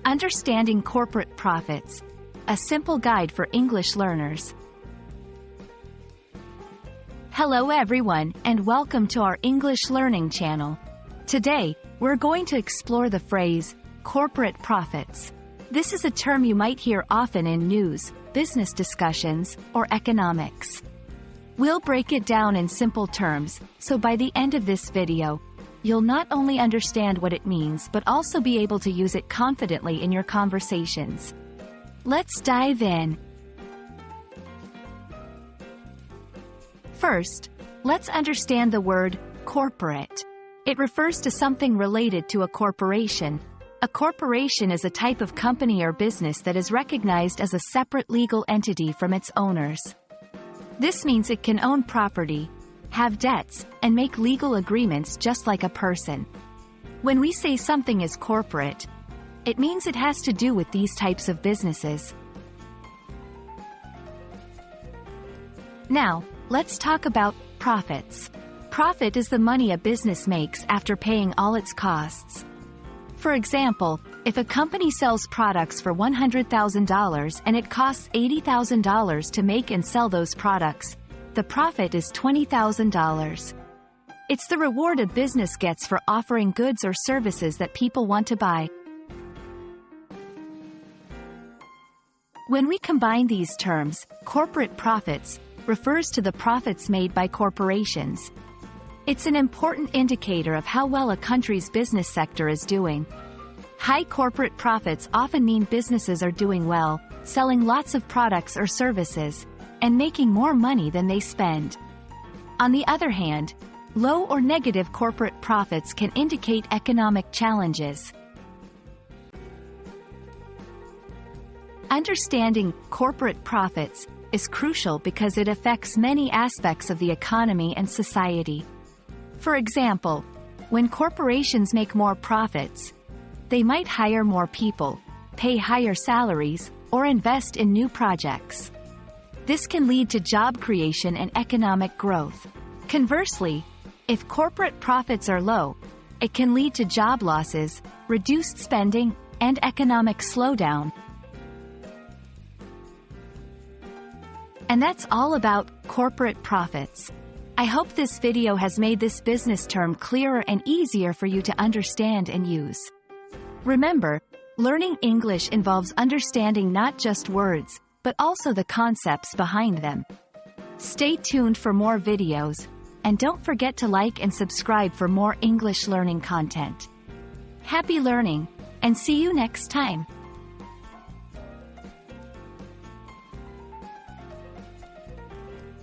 Understanding Corporate Profits, a simple guide for English learners. Hello everyone, and welcome to our English learning channel. Today, we're going to explore the phrase, corporate profits. This is a term you might hear often in news, business discussions, or economics. We'll break it down in simple terms, so by the end of this video, you'll not only understand what it means but also be able to use it confidently in your conversations. Let's dive in. First, let's understand the word corporate. It refers to something related to a corporation. A corporation is a type of company or business that is recognized as a separate legal entity from its owners. This means it can own property, have debts, and make legal agreements just like a person. When we say something is corporate, it means it has to do with these types of businesses. Now, let's talk about profits. Profit is the money a business makes after paying all its costs. For example, if a company sells products for $100,000 and it costs $80,000 to make and sell those products, the profit is $20,000. It's the reward a business gets for offering goods or services that people want to buy. When we combine these terms, corporate profits refers to the profits made by corporations. It's an important indicator of how well a country's business sector is doing. High corporate profits often mean businesses are doing well, selling lots of products or services, and making more money than they spend. On the other hand, low or negative corporate profits can indicate economic challenges. Understanding corporate profits is crucial because it affects many aspects of the economy and society. For example, when corporations make more profits, they might hire more people, pay higher salaries, or invest in new projects. This can lead to job creation and economic growth. Conversely, if corporate profits are low, it can lead to job losses, reduced spending, and economic slowdown. And that's all about corporate profits. I hope this video has made this business term clearer and easier for you to understand and use. Remember, learning English involves understanding not just words, but also the concepts behind them. Stay tuned for more videos, and don't forget to like and subscribe for more English learning content. Happy learning, and see you next time!